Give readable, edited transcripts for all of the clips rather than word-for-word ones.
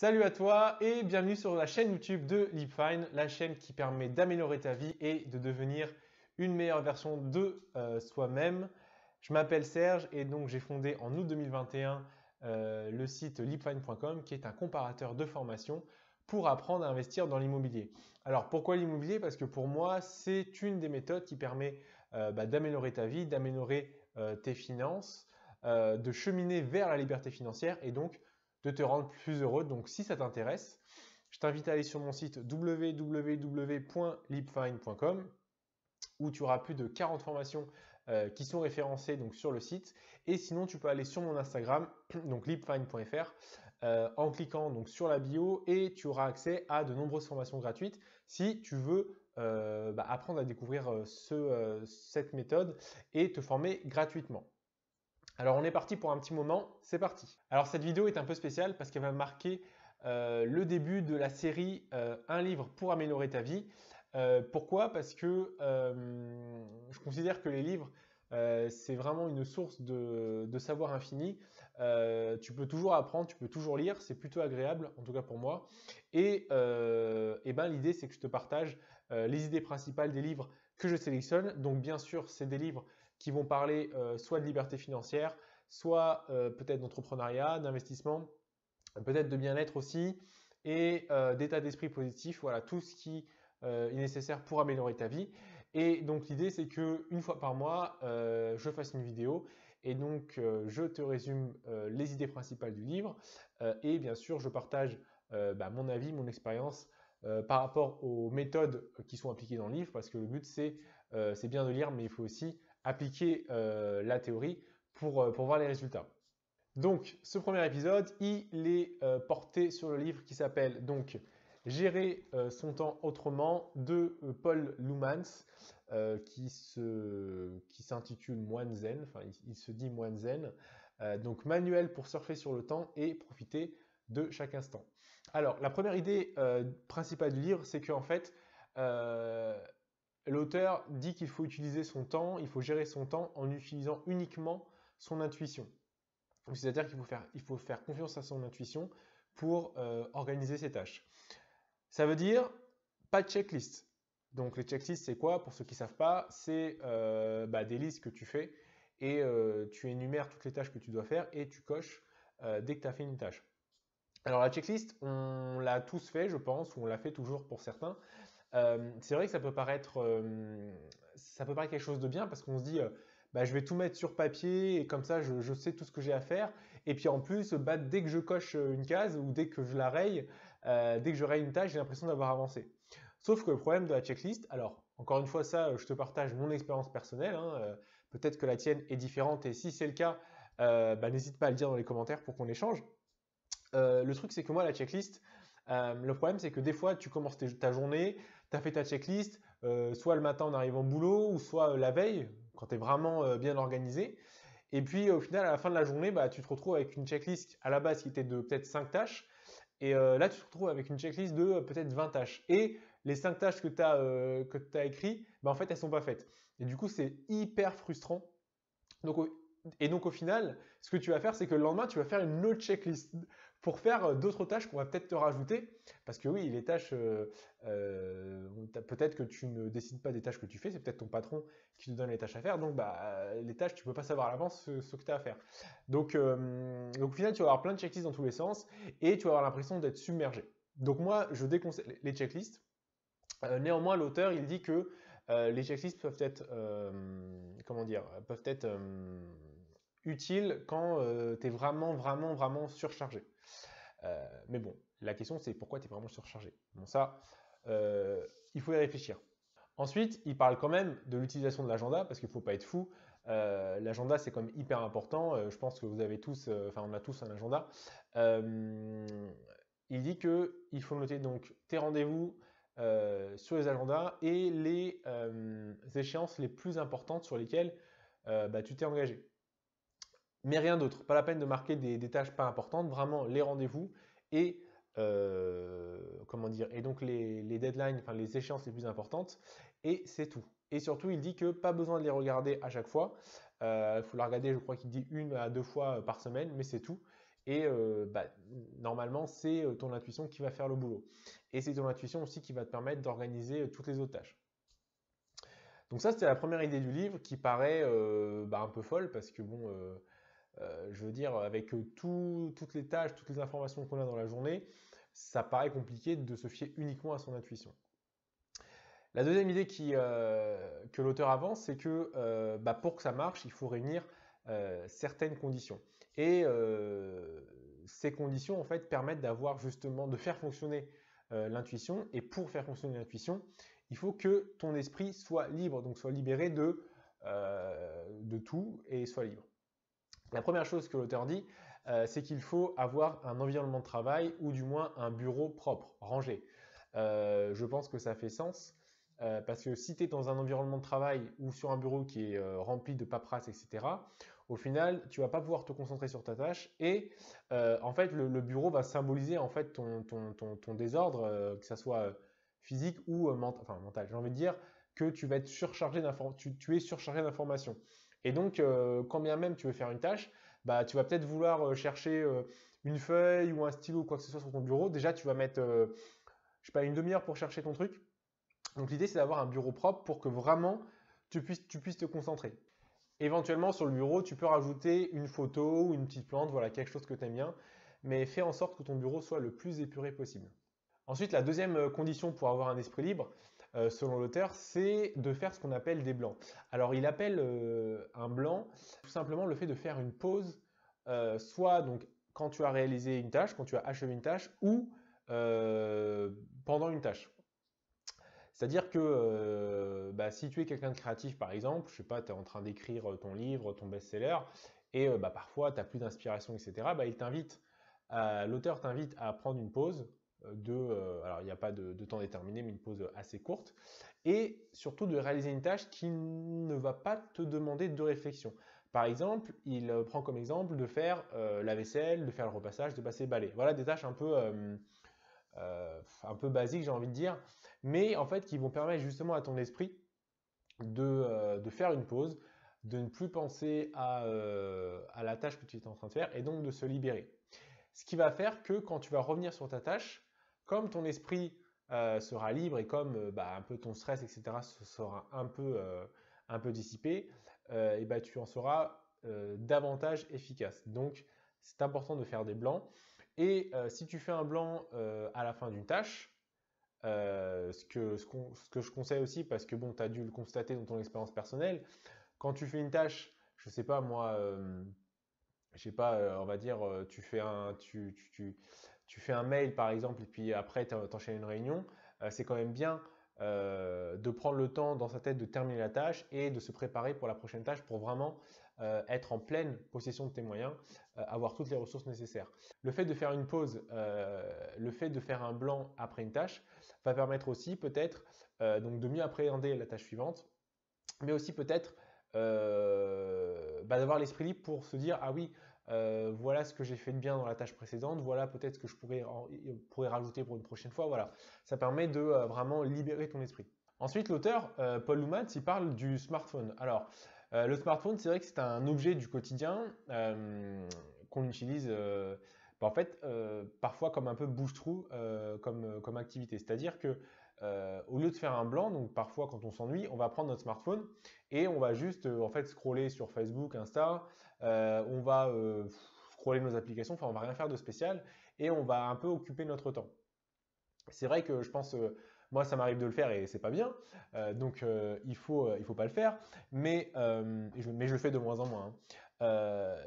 Salut à toi et bienvenue sur la chaîne YouTube de LibFine, la chaîne qui permet d'améliorer ta vie et de devenir une meilleure version de soi-même. Je m'appelle Serge et donc j'ai fondé en août 2021 le site libfine.com qui est un comparateur de formation pour apprendre à investir dans l'immobilier. Alors pourquoi l'immobilier? Parce que pour moi c'est une des méthodes qui permet d'améliorer ta vie, d'améliorer tes finances, de cheminer vers la liberté financière et donc de te rendre plus heureux. Donc si ça t'intéresse, je t'invite à aller sur mon site www.libfine.com où tu auras plus de 40 formations qui sont référencées donc, sur le site. Et sinon, tu peux aller sur mon Instagram, donc libfine.fr, en cliquant donc, sur la bio et tu auras accès à de nombreuses formations gratuites si tu veux apprendre à découvrir cette méthode et te former gratuitement. Alors on est parti pour un petit moment, c'est parti. Alors cette vidéo est un peu spéciale parce qu'elle va marquer le début de la série Un livre pour améliorer ta vie. Pourquoi? Parce que je considère que les livres, c'est vraiment une source de savoir infini. Tu peux toujours apprendre, tu peux toujours lire, c'est plutôt agréable, en tout cas pour moi. Et l'idée, c'est que je te partage les idées principales des livres que je sélectionne. Donc bien sûr, c'est des livres qui vont parler soit de liberté financière, soit peut-être d'entrepreneuriat, d'investissement, peut-être de bien-être aussi, et d'état d'esprit positif, voilà, tout ce qui est nécessaire pour améliorer ta vie. Et donc l'idée c'est que une fois par mois, je fasse une vidéo et donc je te résume les idées principales du livre et bien sûr je partage mon avis, mon expérience par rapport aux méthodes qui sont appliquées dans le livre parce que le but c'est bien de lire mais il faut aussi appliquer la théorie pour voir les résultats. Donc, ce premier épisode, il est porté sur le livre qui s'appelle donc Gérer son temps autrement de Paul Lumans, qui s'intitule Moine Zen, enfin il se dit Moine Zen, donc manuel pour surfer sur le temps et profiter de chaque instant. Alors, la première idée principale du livre, c'est qu'en fait, l'auteur dit qu'il faut utiliser son temps, il faut gérer son temps en utilisant uniquement son intuition. C'est-à-dire qu'il faut faire confiance à son intuition pour organiser ses tâches. Ça veut dire pas de checklist. Donc les checklists, c'est quoi? Pour ceux qui ne savent pas, c'est des listes que tu fais et tu énumères toutes les tâches que tu dois faire et tu coches dès que tu as fait une tâche. Alors la checklist, on l'a tous fait, je pense, ou on l'a fait toujours pour certains. C'est vrai que ça peut paraître quelque chose de bien parce qu'on se dit je vais tout mettre sur papier et comme ça je sais tout ce que j'ai à faire. Et puis en plus, dès que je coche une case ou dès que je la raye, dès que je raye une tâche, j'ai l'impression d'avoir avancé. Sauf que le problème de la checklist, alors encore une fois ça, je te partage mon expérience personnelle, hein, peut-être que la tienne est différente et si c'est le cas, n'hésite pas à le dire dans les commentaires pour qu'on échange. Le truc c'est que moi la checklist, le problème, c'est que des fois, tu commences ta journée, tu as fait ta checklist, soit le matin en arrivant au boulot, ou soit la veille, quand tu es vraiment bien organisé. Et puis, au final, à la fin de la journée, tu te retrouves avec une checklist à la base qui était de peut-être 5 tâches. Et là, tu te retrouves avec une checklist de peut-être 20 tâches. Et les 5 tâches que tu as écrites, en fait, elles sont pas faites. Et du coup, c'est hyper frustrant. Donc au final, ce que tu vas faire, c'est que le lendemain, tu vas faire une autre checklist pour faire d'autres tâches qu'on va peut-être te rajouter. Parce que oui, les tâches, peut-être que tu ne décides pas des tâches que tu fais, c'est peut-être ton patron qui te donne les tâches à faire. Donc les tâches, tu ne peux pas savoir à l'avance ce que tu as à faire. Donc au final, tu vas avoir plein de checklists dans tous les sens et tu vas avoir l'impression d'être submergé. Donc moi, je déconseille les checklists. Néanmoins, l'auteur, il dit que les checklists peuvent être, utiles quand tu es vraiment surchargé. Mais bon, la question c'est pourquoi tu es vraiment surchargé. Bon ça, il faut y réfléchir. Ensuite, il parle quand même de l'utilisation de l'agenda parce qu'il ne faut pas être fou. L'agenda c'est quand même hyper important. Je pense que vous avez tous, on a tous un agenda. Il dit qu'il faut noter donc tes rendez-vous sur les agendas et les échéances les plus importantes sur lesquelles tu t'es engagé. Mais rien d'autre, pas la peine de marquer des tâches pas importantes, vraiment les rendez-vous et et donc les deadlines, enfin les échéances les plus importantes, et c'est tout. Et surtout, il dit que pas besoin de les regarder à chaque fois. Il faut la regarder, je crois qu'il dit 1 à 2 fois par semaine, mais c'est tout. et normalement, c'est ton intuition qui va faire le boulot. Et c'est ton intuition aussi qui va te permettre d'organiser toutes les autres tâches. Donc ça, c'était la première idée du livre qui paraît un peu folle parce que bon, je veux dire, avec toutes les tâches, toutes les informations qu'on a dans la journée, ça paraît compliqué de se fier uniquement à son intuition. La deuxième idée que l'auteur avance, c'est que pour que ça marche, il faut réunir certaines conditions. Et ces conditions, en fait, permettent d'avoir justement, de faire fonctionner l'intuition. Et pour faire fonctionner l'intuition, il faut que ton esprit soit libre, donc soit libéré de tout et soit libre. La première chose que l'auteur dit, c'est qu'il faut avoir un environnement de travail ou du moins un bureau propre, rangé. Je pense que ça fait sens parce que si tu es dans un environnement de travail ou sur un bureau qui est rempli de paperasse, etc., au final, tu ne vas pas pouvoir te concentrer sur ta tâche et en fait, le bureau va symboliser en fait ton désordre, que ce soit physique ou mental. J'ai envie de dire que tu vas être surchargé tu es surchargé d'informations. Et donc, quand bien même tu veux faire une tâche, tu vas peut-être vouloir chercher une feuille ou un stylo ou quoi que ce soit sur ton bureau. Déjà, tu vas mettre, je sais pas, une demi-heure pour chercher ton truc. Donc, l'idée, c'est d'avoir un bureau propre pour que vraiment tu puisses te concentrer. Éventuellement, sur le bureau, tu peux rajouter une photo ou une petite plante, voilà, quelque chose que tu aimes bien, mais fais en sorte que ton bureau soit le plus épuré possible. Ensuite, la deuxième condition pour avoir un esprit libre, selon l'auteur, c'est de faire ce qu'on appelle des blancs. Alors, il appelle un blanc tout simplement le fait de faire une pause, soit donc quand tu as réalisé une tâche, quand tu as achevé une tâche, ou pendant une tâche. C'est-à-dire que si tu es quelqu'un de créatif, par exemple, je sais pas, tu es en train d'écrire ton livre, ton best-seller, et parfois tu n'as plus d'inspiration, etc., l'auteur t'invite à prendre une pause alors il n'y a pas de temps déterminé, mais une pause assez courte, et surtout de réaliser une tâche qui ne va pas te demander de réflexion. Par exemple, il prend comme exemple de faire la vaisselle, de faire le repassage, de passer le balai. Voilà des tâches un peu basiques, j'ai envie de dire, mais en fait qui vont permettre justement à ton esprit de faire une pause, de ne plus penser à la tâche que tu es en train de faire et donc de se libérer. Ce qui va faire que quand tu vas revenir sur ta tâche, comme ton esprit sera libre et comme un peu ton stress, etc., sera un peu dissipé, tu en seras davantage efficace. Donc, c'est important de faire des blancs. Et si tu fais un blanc à la fin d'une tâche, ce que je conseille aussi, parce que bon, tu as dû le constater dans ton expérience personnelle, quand tu fais une tâche, je sais pas moi, je sais pas, on va dire, tu fais un mail par exemple, et puis après tu enchaînes une réunion, c'est quand même bien de prendre le temps dans sa tête de terminer la tâche et de se préparer pour la prochaine tâche pour vraiment être en pleine possession de tes moyens, avoir toutes les ressources nécessaires. Le fait de faire une pause, le fait de faire un blanc après une tâche, va permettre aussi peut-être donc de mieux appréhender la tâche suivante, mais aussi peut-être d'avoir l'esprit libre pour se dire ah oui, voilà ce que j'ai fait de bien dans la tâche précédente, voilà peut-être ce que je pourrais rajouter pour une prochaine fois. Voilà, ça permet de vraiment libérer ton esprit. Ensuite, l'auteur, Paul Luhmann, il parle du smartphone. Alors, le smartphone, c'est vrai que c'est un objet du quotidien qu'on utilise en fait, parfois comme un peu bouche-trou comme activité. C'est-à-dire que au lieu de faire un blanc, donc parfois quand on s'ennuie, on va prendre notre smartphone et on va juste en fait scroller sur Facebook, Insta, on va scroller nos applications, enfin on va rien faire de spécial et on va un peu occuper notre temps. C'est vrai que je pense, moi ça m'arrive de le faire et c'est pas bien, donc il faut pas le faire, mais je le fais de moins en moins, hein.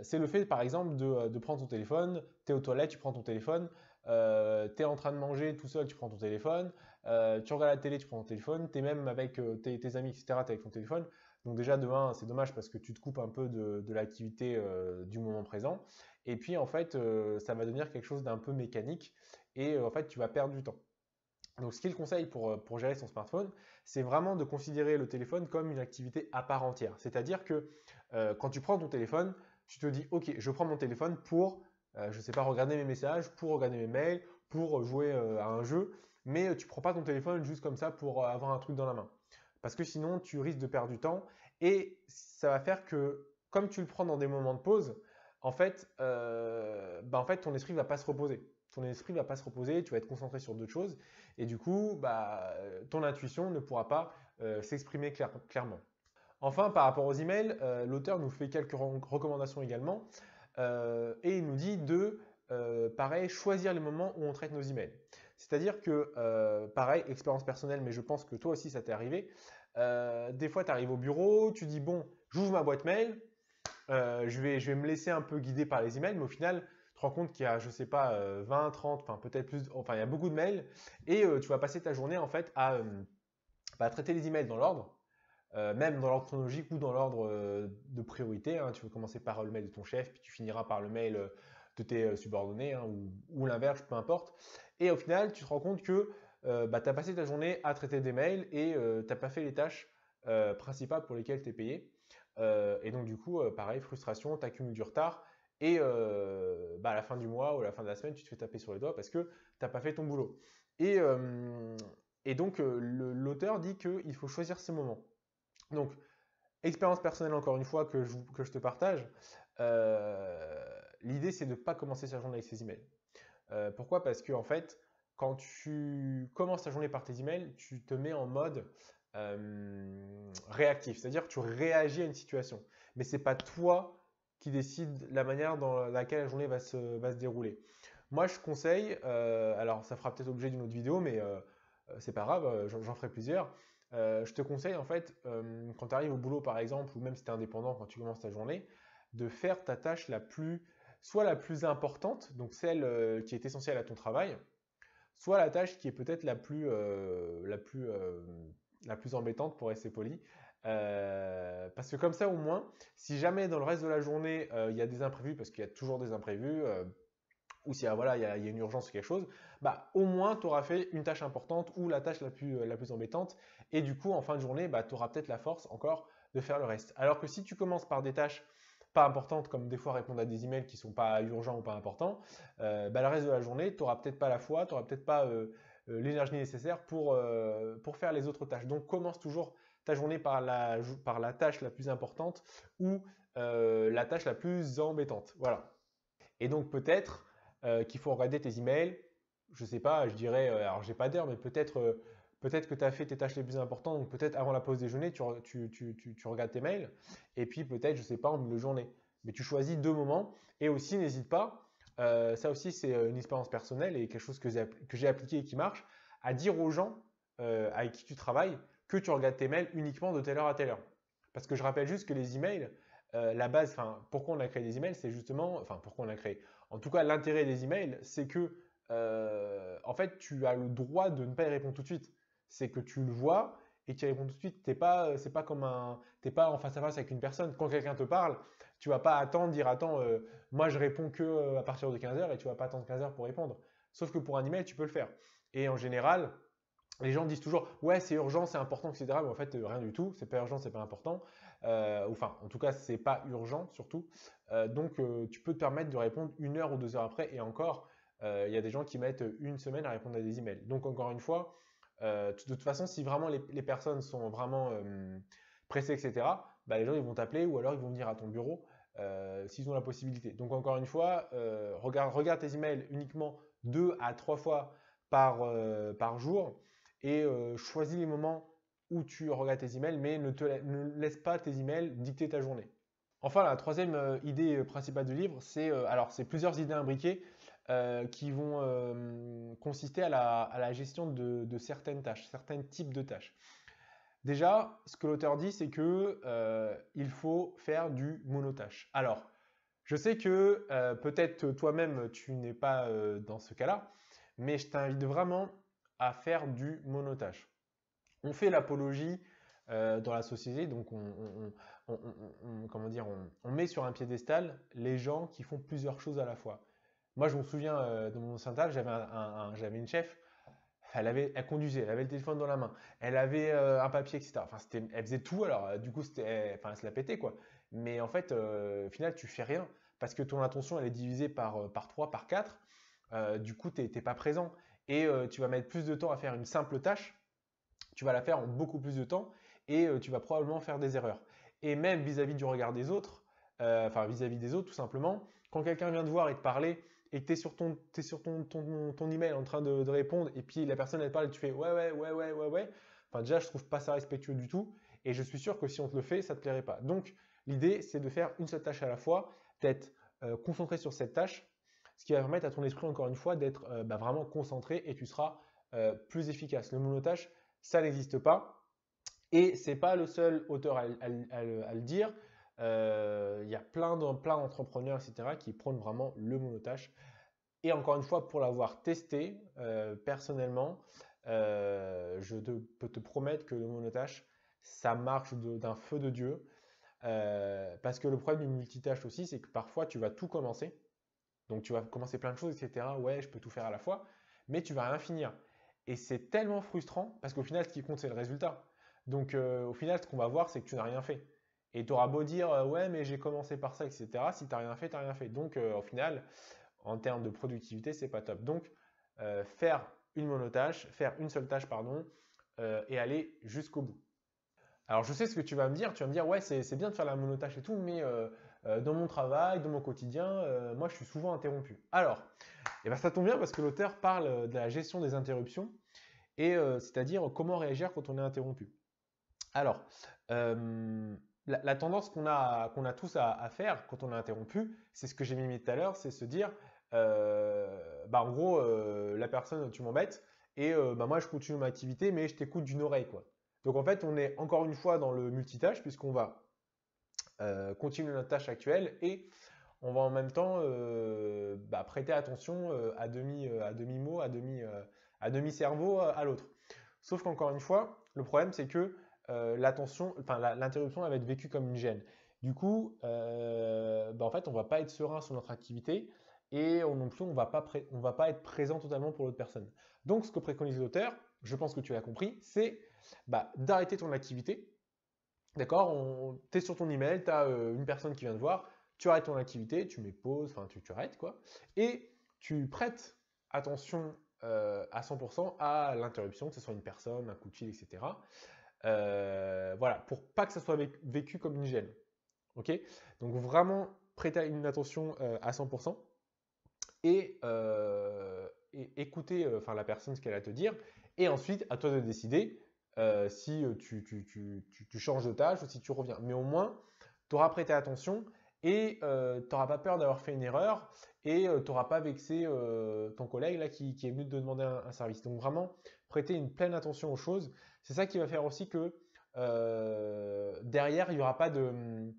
C'est le fait par exemple de prendre ton téléphone, tu es aux toilettes, tu prends ton téléphone, tu es en train de manger tout seul, tu prends ton téléphone, tu regardes la télé, tu prends ton téléphone, tu es même avec tes amis, etc., tu es avec ton téléphone. Donc déjà de 1, c'est dommage parce que tu te coupes un peu de l'activité du moment présent. Et puis en fait, ça va devenir quelque chose d'un peu mécanique et en fait, tu vas perdre du temps. Donc, ce qu'il conseille pour gérer son smartphone, c'est vraiment de considérer le téléphone comme une activité à part entière. C'est-à-dire que quand tu prends ton téléphone, tu te dis, OK, je prends mon téléphone pour, je ne sais pas, regarder mes messages, pour regarder mes mails, pour jouer à un jeu, mais tu ne prends pas ton téléphone juste comme ça pour avoir un truc dans la main. Parce que sinon, tu risques de perdre du temps et ça va faire que, comme tu le prends dans des moments de pause, en fait, ton esprit ne va pas se reposer. Ton esprit ne va pas se reposer, tu vas être concentré sur d'autres choses, et du coup, ton intuition ne pourra pas s'exprimer clairement. Enfin, par rapport aux emails, l'auteur nous fait quelques recommandations également, et il nous dit de, pareil, choisir les moments où on traite nos emails. C'est-à-dire que, pareil, expérience personnelle, mais je pense que toi aussi ça t'est arrivé, des fois tu arrives au bureau, tu dis bon, j'ouvre ma boîte mail, je vais me laisser un peu guider par les emails, mais au final, tu te rends compte qu'il y a, je sais pas, 20, 30, enfin peut-être plus, enfin il y a beaucoup de mails, et tu vas passer ta journée en fait à traiter les emails dans l'ordre, même dans l'ordre chronologique ou dans l'ordre de priorité, hein. Tu vas commencer par le mail de ton chef, puis tu finiras par le mail de tes subordonnés, hein, ou l'inverse, peu importe. Et au final, tu te rends compte que tu as passé ta journée à traiter des mails et tu n'as pas fait les tâches principales pour lesquelles tu es payé. Et donc du coup, pareil, frustration, tu accumules du retard. Et à la fin du mois ou à la fin de la semaine, tu te fais taper sur les doigts parce que tu n'as pas fait ton boulot. Et, donc, l'auteur dit qu'il faut choisir ces moments. Donc, expérience personnelle encore une fois que je te partage. L'idée, c'est de ne pas commencer sa journée avec ses emails. Pourquoi? Parce que en fait, quand tu commences ta journée par tes emails, tu te mets en mode réactif, c'est-à-dire que tu réagis à une situation. Mais ce n'est pas toi qui décide la manière dans laquelle la journée va se dérouler. Moi, je conseille, alors ça fera peut-être l'objet d'une autre vidéo, mais c'est pas grave, j'en ferai plusieurs. Je te conseille en fait, quand tu arrives au boulot par exemple, ou même si tu es indépendant quand tu commences ta journée, de faire ta tâche soit la plus importante, donc celle qui est essentielle à ton travail, soit la tâche qui est peut-être la plus embêtante pour rester poli. Parce que comme ça au moins, si jamais dans le reste de la journée, il y a des imprévus, parce qu'il y a toujours des imprévus, ou s'il y a, voilà, il y a une urgence ou quelque chose, au moins tu auras fait une tâche importante ou la tâche la plus embêtante. Et du coup, en fin de journée, tu auras peut-être la force encore de faire le reste. Alors que si tu commences par des tâches pas importantes, comme des fois répondre à des emails qui ne sont pas urgents ou pas importants, le reste de la journée, tu n'auras peut-être pas la foi, tu n'auras peut-être pas l'énergie nécessaire pour faire les autres tâches. Donc commence toujours ta journée par la tâche la plus importante ou la tâche la plus embêtante. Voilà. Et donc peut-être qu'il faut regarder tes emails. Je ne sais pas, je dirais, alors j'ai pas d'heure, mais peut-être que tu as fait tes tâches les plus importantes, donc peut-être avant la pause déjeuner, tu regardes tes mails, et puis peut-être, je ne sais pas, en milieu de journée. Mais tu choisis deux moments, et aussi n'hésite pas, ça aussi c'est une expérience personnelle et quelque chose que j'ai appliqué et qui marche, à dire aux gens avec qui tu travailles que tu regardes tes mails uniquement de telle heure à telle heure. Parce que je rappelle juste que les emails, la base, enfin, pourquoi on a créé des emails, c'est justement, enfin, pourquoi on a créé. En tout cas, l'intérêt des emails, c'est que, en fait, tu as le droit de ne pas y répondre tout de suite. C'est que tu le vois et tu y réponds tout de suite. C'est pas comme t'es pas en face à face avec une personne. Quand quelqu'un te parle, tu vas pas attendre, dire attends, moi je réponds que à partir de 15 heures et tu vas pas attendre 15 heures pour répondre. Sauf que pour un email, tu peux le faire. Et en général, les gens disent toujours ouais c'est urgent, c'est important, etc. Mais en fait rien du tout, c'est pas urgent, c'est pas important. Enfin, en tout cas, c'est pas urgent surtout. Donc tu peux te permettre de répondre 1 heure ou 2 heures après. Et encore, il y a des gens qui mettent une semaine à répondre à des emails. Donc encore une fois, de toute façon, si vraiment les personnes sont vraiment pressées, etc., les gens ils vont t'appeler ou alors ils vont venir à ton bureau s'ils ont la possibilité. Donc encore une fois, regarde tes emails uniquement 2 à 3 fois par jour et choisis les moments où tu regardes tes emails, mais ne laisse pas tes emails dicter ta journée. Enfin, la troisième idée principale du livre, c'est plusieurs idées imbriquées qui vont consister à la gestion de certaines tâches, certains types de tâches. Déjà, ce que l'auteur dit, c'est que il faut faire du monotâche. Alors, je sais que peut-être toi-même tu n'es pas dans ce cas-là, mais je t'invite vraiment à faire du monotâche. On fait l'apologie dans la société, donc comment dire, on met sur un piédestal les gens qui font plusieurs choses à la fois. Moi, je me souviens de mon ancien taf, j'avais une chef, elle conduisait, elle avait le téléphone dans la main, elle avait un papier, etc. Enfin, elle faisait tout, alors du coup, elle se la pétait, quoi. Mais en fait, au final, tu fais rien parce que ton attention, elle est divisée par 3, par 4. Du coup, tu n'es pas présent et tu vas mettre plus de temps à faire une simple tâche. Tu vas la faire en beaucoup plus de temps et tu vas probablement faire des erreurs. Et même vis-à-vis du regard des autres, enfin vis-à-vis des autres tout simplement. Quand quelqu'un vient te voir et te parler et que tu es sur ton email en train de répondre et puis la personne elle parle et tu fais ouais, ouais, ouais, ouais, ouais, ouais. Enfin déjà, je trouve pas ça respectueux du tout et je suis sûr que si on te le fait, ça te plairait pas. Donc l'idée, c'est de faire une seule tâche à la fois, d'être concentré sur cette tâche, ce qui va permettre à ton esprit, encore une fois, d'être vraiment concentré et tu seras plus efficace. Le monotâche, ça n'existe pas. Et c'est pas le seul auteur à le dire. Il y a plein d'entrepreneurs, etc., qui prônent vraiment le monotâche. Et encore une fois, pour l'avoir testé personnellement, peux te promettre que le monotâche, ça marche d'un feu de Dieu. Parce que le problème du multitâche aussi, c'est que parfois tu vas tout commencer. Donc tu vas commencer plein de choses, etc. Ouais, je peux tout faire à la fois, mais tu vas rien finir. Et c'est tellement frustrant parce qu'au final, ce qui compte, c'est le résultat. Donc au final, ce qu'on va voir, c'est que tu n'as rien fait. Et tu auras beau dire, ouais, mais j'ai commencé par ça, etc. Si tu n'as rien fait, tu n'as rien fait. Donc au final, en termes de productivité, c'est pas top. Donc faire une monotâche, faire une seule tâche, pardon, et aller jusqu'au bout. Alors, je sais ce que tu vas me dire. Tu vas me dire, ouais, c'est bien de faire la monotâche et tout, mais dans mon travail, dans mon quotidien, moi, je suis souvent interrompu. Alors, eh ben, ça tombe bien parce que l'auteur parle de la gestion des interruptions et c'est-à-dire comment réagir quand on est interrompu. Alors, la tendance qu'on a tous à faire quand on est interrompu, c'est ce que j'ai mis tout à l'heure, c'est se dire, en gros, la personne, tu m'embêtes et moi, je continue mon activité, mais je t'écoute d'une oreille, quoi. Donc en fait, on est encore une fois dans le multitâche puisqu'on va continuer notre tâche actuelle et on va en même temps prêter attention à demi mot, à demi cerveau à l'autre. Sauf qu'encore une fois, le problème c'est que l'interruption va être vécue comme une gêne. Du coup, en fait, on va pas être serein sur notre activité et non plus on va pas être présent totalement pour l'autre personne. Donc, ce que préconise l'auteur, je pense que tu l'as compris, c'est d'arrêter ton activité. D'accord? Tu es sur ton email, tu as une personne qui vient te voir, tu arrêtes ton activité, tu mets pause, enfin tu arrêtes quoi, et tu prêtes attention à 100% à l'interruption, que ce soit une personne, un coup de fil, etc. Voilà, pour pas que ça soit vécu comme une gêne. Ok? Donc vraiment prêter une attention à 100% et écouter la personne ce qu'elle a à te dire. Et ensuite, à toi de décider si tu changes de tâche ou si tu reviens. Mais au moins, tu auras prêté attention et tu n'auras pas peur d'avoir fait une erreur et tu n'auras pas vexé ton collègue là, qui est venu te demander un service. Donc vraiment, prêter une pleine attention aux choses. C'est ça qui va faire aussi que derrière, il n'y aura pas de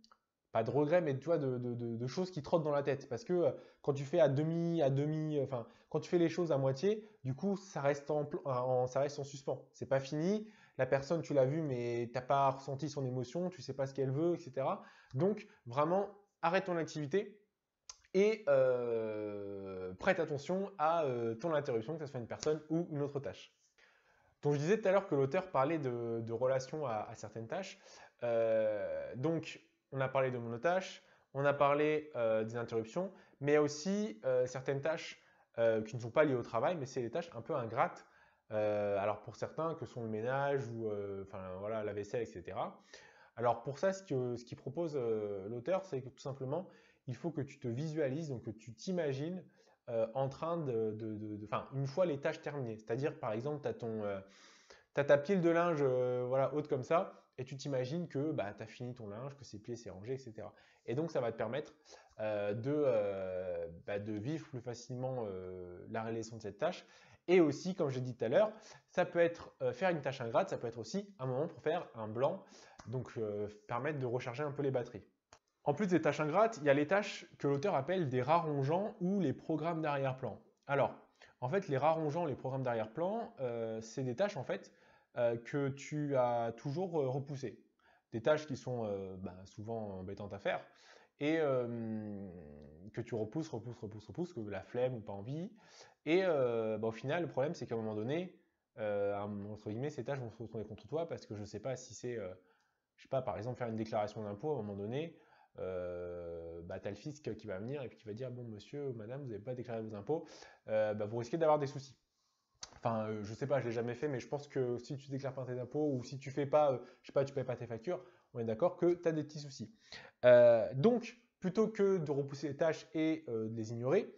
regrets, mais tu vois, de choses qui trottent dans la tête. Parce que quand tu fais enfin, quand tu fais les choses à moitié, du coup, ça reste en suspens. C'est pas fini. La personne, tu l'as vue, mais t'as pas ressenti son émotion, tu sais pas ce qu'elle veut, etc. Donc, vraiment, arrête ton activité et prête attention à ton interruption, que ce soit une personne ou une autre tâche. Donc, je disais tout à l'heure que l'auteur parlait de relation à certaines tâches. Donc, on a parlé de monotâches, on a parlé des interruptions, mais il y a aussi certaines tâches qui ne sont pas liées au travail, mais c'est des tâches un peu ingrates. Alors, pour certains, que sont le ménage ou voilà, la vaisselle, etc. Alors, pour ça, ce qu'il propose l'auteur, c'est que tout simplement, il faut que tu te visualises, donc que tu t'imagines en train une fois les tâches terminées. C'est-à-dire, par exemple, tu as ta pile de linge voilà, haute comme ça, et tu t'imagines que tu as fini ton linge, que c'est plié, c'est rangé, etc. Et donc, ça va te permettre de vivre plus facilement la réalisation de cette tâche. Et aussi, comme j'ai dit tout à l'heure, ça peut être faire une tâche ingrate, ça peut être aussi un moment pour faire un blanc, donc permettre de recharger un peu les batteries. En plus des tâches ingrates, il y a les tâches que l'auteur appelle des rats rongeants ou les programmes d'arrière-plan. Alors, en fait, les rats rongeants, les programmes d'arrière-plan, c'est des tâches en fait que tu as toujours repoussées. Des tâches qui sont souvent embêtantes à faire et que tu repousses, que la flemme ou pas envie. Et au final, le problème, c'est qu'à un moment donné, entre guillemets, ces tâches vont se retourner contre toi parce que je ne sais pas si c'est, je sais pas, par exemple, faire une déclaration d'impôt à un moment donné. Tu as le fisc qui va venir et puis qui va dire bon monsieur ou madame vous n'avez pas déclaré vos impôts, vous risquez d'avoir des soucis. Enfin, je sais pas, je l'ai jamais fait, mais je pense que si tu déclares pas tes impôts ou si tu fais pas, je sais pas, tu payes pas tes factures, on est d'accord que tu as des petits soucis. Donc, plutôt que de repousser les tâches et de les ignorer,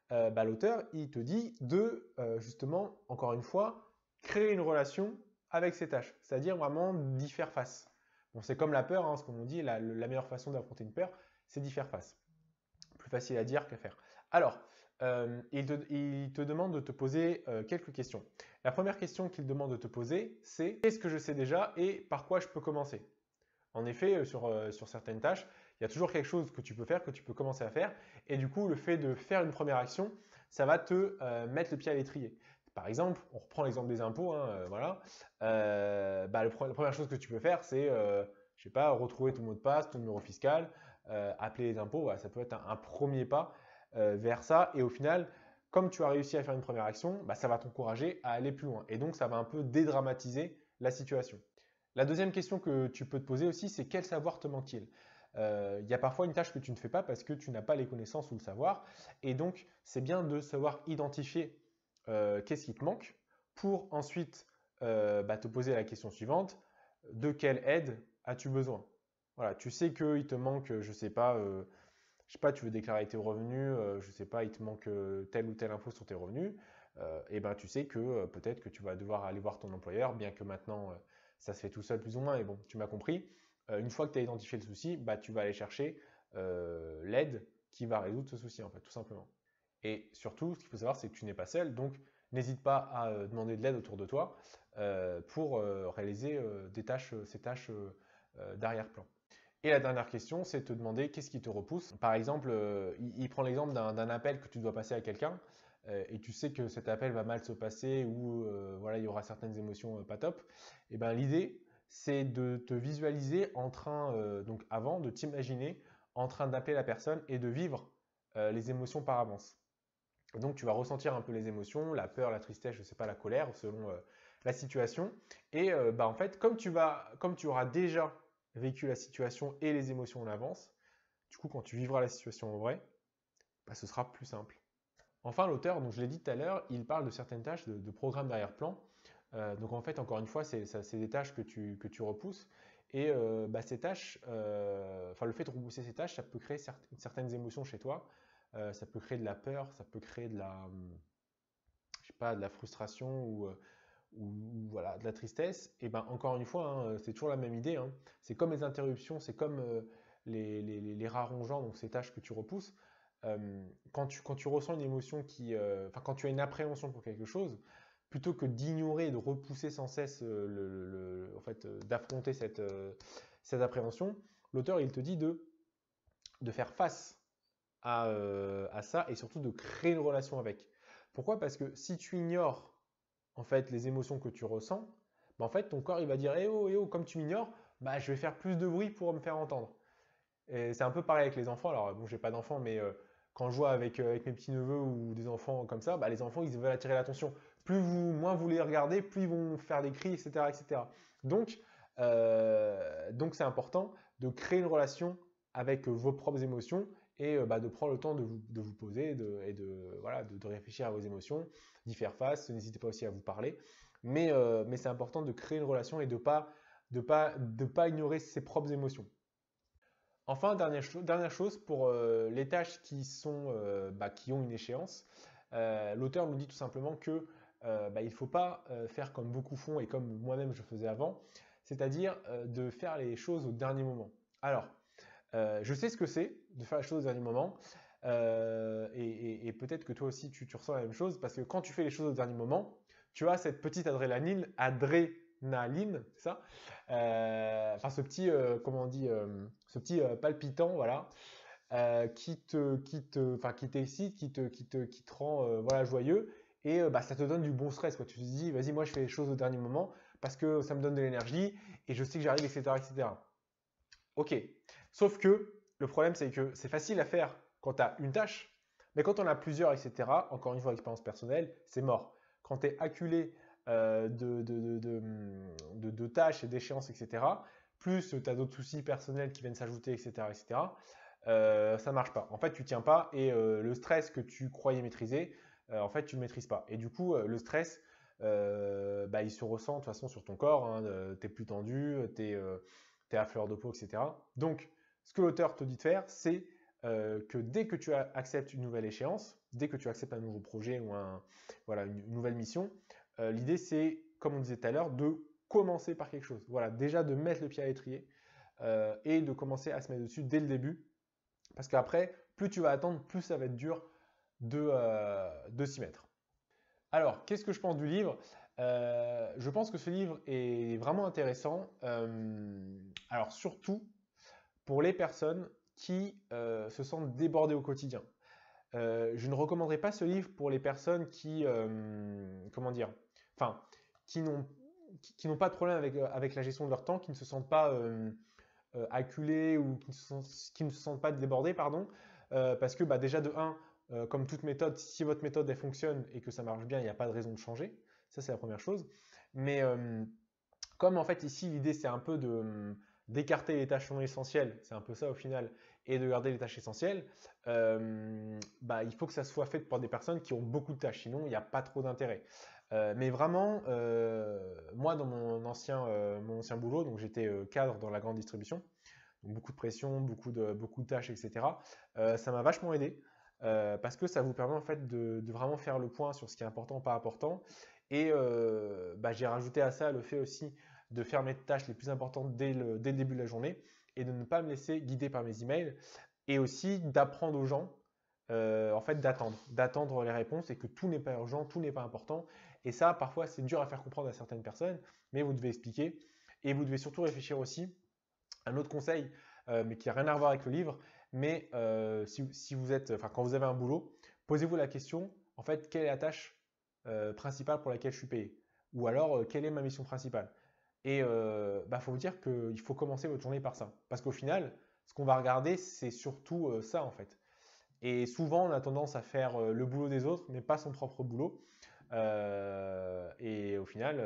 l'auteur, il te dit de, justement, encore une fois, créer une relation avec ces tâches, c'est-à-dire vraiment d'y faire face. Bon, c'est comme la peur, hein, ce qu'on dit, la meilleure façon d'affronter une peur, c'est d'y faire face. Plus facile à dire qu'à faire. Alors, il te demande de te poser quelques questions. La première question qu'il demande de te poser, c'est qu'est-ce que je sais déjà et par quoi je peux commencer? En effet, sur certaines tâches, il y a toujours quelque chose que tu peux faire, que tu peux commencer à faire. Et du coup, le fait de faire une première action, ça va te mettre le pied à l'étrier. Par exemple, on reprend l'exemple des impôts, hein, voilà. La première chose que tu peux faire, c'est, je sais pas, retrouver ton mot de passe, ton numéro fiscal, appeler les impôts. Voilà, ça peut être un premier pas vers ça. Et au final, comme tu as réussi à faire une première action, ça va t'encourager à aller plus loin. Et donc, ça va un peu dédramatiser la situation. La deuxième question que tu peux te poser aussi, c'est quel savoir te manque-t-il? Il y a parfois une tâche que tu ne fais pas parce que tu n'as pas les connaissances ou le savoir. Et donc, c'est bien de savoir identifier qu'est-ce qui te manque pour ensuite te poser la question suivante, de quelle aide as-tu besoin? Voilà, tu sais qu'il te manque, je ne sais pas, tu veux déclarer tes revenus, je ne sais pas, il te manque telle ou telle info sur tes revenus, et ben tu sais que peut-être que tu vas devoir aller voir ton employeur, bien que maintenant ça se fait tout seul plus ou moins, et bon, tu m'as compris. Une fois que tu as identifié le souci, tu vas aller chercher l'aide qui va résoudre ce souci, en fait, tout simplement. Et surtout, ce qu'il faut savoir, c'est que tu n'es pas seul, donc n'hésite pas à demander de l'aide autour de toi pour réaliser ces tâches d'arrière-plan. Et la dernière question, c'est de te demander qu'est-ce qui te repousse. Par exemple, il prend l'exemple d'un appel que tu dois passer à quelqu'un et tu sais que cet appel va mal se passer ou voilà, il y aura certaines émotions pas top. Et ben l'idée, c'est de te visualiser en train, donc avant, de t'imaginer en train d'appeler la personne et de vivre les émotions par avance. Donc tu vas ressentir un peu les émotions, la peur, la tristesse, je ne sais pas, la colère, selon la situation. Et en fait, comme tu auras déjà vécu la situation et les émotions en avance, du coup, quand tu vivras la situation en vrai, ce sera plus simple. Enfin, l'auteur, donc je l'ai dit tout à l'heure, il parle de certaines tâches de programme d'arrière-plan. Donc en fait, encore une fois, c'est des tâches que tu repousses. Et ces tâches, le fait de repousser ces tâches, ça peut créer certaines émotions chez toi. Ça peut créer de la peur, ça peut créer de la, je sais pas, de la frustration ou voilà, de la tristesse. Et ben encore une fois, hein, c'est toujours la même idée, hein. C'est comme les interruptions, c'est comme les rats rongeants, donc ces tâches que tu repousses. Quand tu ressens une émotion quand tu as une appréhension pour quelque chose, plutôt que d'ignorer et de repousser sans cesse, d'affronter cette appréhension, l'auteur il te dit de faire face à ça et surtout de créer une relation avec. Pourquoi? Parce que si tu ignores en fait les émotions que tu ressens, en fait ton corps il va dire eh oh, comme tu m'ignores, je vais faire plus de bruit pour me faire entendre. Et c'est un peu pareil avec les enfants. Alors bon, j'ai pas d'enfants, mais quand je vois avec mes petits neveux ou des enfants comme ça, les enfants ils veulent attirer l'attention. Moins vous les regardez, plus ils vont faire des cris, etc., etc. Donc c'est important de créer une relation avec vos propres émotions et de prendre le temps de vous poser de réfléchir à vos émotions, d'y faire face. N'hésitez pas aussi à vous parler. Mais c'est important de créer une relation et de pas ignorer ses propres émotions. Enfin, dernière chose pour les tâches qui ont une échéance, l'auteur nous dit tout simplement que il ne faut pas faire comme beaucoup font et comme moi-même je faisais avant, c'est-à-dire de faire les choses au dernier moment. Alors, je sais ce que c'est de faire les choses au dernier moment. Et peut-être que toi aussi tu ressens la même chose parce que quand tu fais les choses au dernier moment, tu as cette petite adrénaline, c'est ça? Ce petit, comment on dit, ce petit palpitant, voilà, qui t'excite, qui te rend voilà, joyeux et ça te donne du bon stress, quoi. Tu te dis, vas-y, moi je fais les choses au dernier moment parce que ça me donne de l'énergie et je sais que j'arrive, etc., etc. Ok, sauf que le problème, c'est que c'est facile à faire quand tu as une tâche, mais quand on a plusieurs, etc., encore une fois, expérience personnelle, c'est mort. Quand tu es acculé de tâches et d'échéances, etc., plus tu as d'autres soucis personnels qui viennent s'ajouter, etc., etc., ça ne marche pas. En fait, tu ne tiens pas et le stress que tu croyais maîtriser, en fait, tu ne le maîtrises pas. Et du coup, le stress, il se ressent de toute façon sur ton corps, hein, tu es plus tendu, tu es à fleur de peau, etc. Donc, ce que l'auteur te dit de faire, c'est que dès que tu acceptes une nouvelle échéance, dès que tu acceptes un nouveau projet ou voilà, une nouvelle mission, l'idée c'est, comme on disait tout à l'heure, de commencer par quelque chose. Voilà, déjà de mettre le pied à l'étrier et de commencer à se mettre dessus dès le début. Parce qu'après, plus tu vas attendre, plus ça va être dur de s'y mettre. Alors, qu'est-ce que je pense du livre? Je pense que ce livre est vraiment intéressant. Alors, surtout pour les personnes qui se sentent débordées au quotidien. Je ne recommanderais pas ce livre pour les personnes qui, comment dire, enfin, qui n'ont pas de problème avec la gestion de leur temps, qui ne se sentent pas acculés ou qui ne se sentent pas débordés, pardon, parce que bah, déjà de 1, comme toute méthode, si votre méthode elle fonctionne et que ça marche bien, il n'y a pas de raison de changer. Ça, c'est la première chose. Mais comme en fait ici, l'idée c'est un peu d'écarter les tâches non essentielles, c'est un peu ça au final, et de garder les tâches essentielles, bah, il faut que ça soit fait par des personnes qui ont beaucoup de tâches, sinon il n'y a pas trop d'intérêt. Mais vraiment, moi dans mon ancien boulot, donc j'étais cadre dans la grande distribution, donc beaucoup de pression, beaucoup de tâches, etc. Ça m'a vachement aidé parce que ça vous permet en fait de vraiment faire le point sur ce qui est important, pas important. Et bah, j'ai rajouté à ça le fait aussi de faire mes tâches les plus importantes dès le début de la journée et de ne pas me laisser guider par mes emails et aussi d'apprendre aux gens en fait d'attendre les réponses et que tout n'est pas urgent, tout n'est pas important. Et ça, parfois, c'est dur à faire comprendre à certaines personnes, mais vous devez expliquer et vous devez surtout réfléchir aussi. Un autre conseil, mais qui n'a rien à voir avec le livre, mais si vous êtes, enfin, quand vous avez un boulot, posez-vous la question, en fait, quelle est la tâche principale pour laquelle je suis payé? Ou alors, quelle est ma mission principale? Et bah, faut vous dire qu'il faut commencer votre journée par ça. Parce qu'au final, ce qu'on va regarder, c'est surtout ça, en fait. Et souvent, on a tendance à faire le boulot des autres, mais pas son propre boulot. Et au final,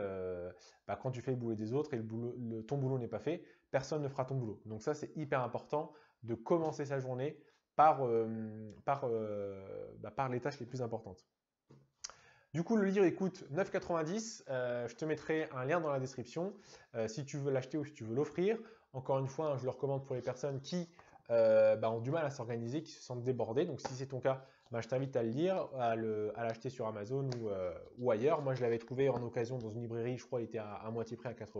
bah, quand tu fais le boulot des autres et ton boulot n'est pas fait, personne ne fera ton boulot. Donc ça, c'est hyper important de commencer sa journée par les tâches les plus importantes. Du coup, le livre coûte 9,90 €. Je te mettrai un lien dans la description si tu veux l'acheter ou si tu veux l'offrir. Encore une fois, hein, je le recommande pour les personnes qui bah, ont du mal à s'organiser, qui se sentent débordées. Donc, si c'est ton cas, bah, je t'invite à le lire, à l'acheter sur Amazon ou ailleurs. Moi, je l'avais trouvé en occasion dans une librairie. Je crois qu'il était à moitié prix à 4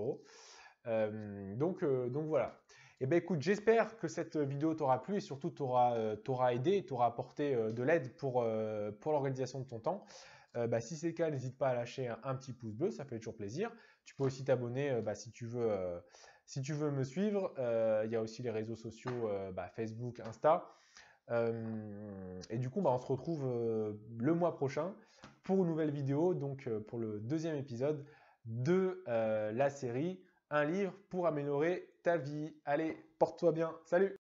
€. Donc voilà. Et ben écoute, j'espère que cette vidéo t'aura plu et surtout t'aura aidé, t'aura apporté de l'aide pour l'organisation de ton temps. Bah, si c'est le cas, n'hésite pas à lâcher un petit pouce bleu, ça fait toujours plaisir. Tu peux aussi t'abonner bah, si tu veux me suivre. Il y a aussi les réseaux sociaux bah, Facebook, Insta. Et du coup, bah, on se retrouve le mois prochain pour une nouvelle vidéo, donc pour le deuxième épisode de la série Un livre pour améliorer ta vie. Allez, porte-toi bien. Salut!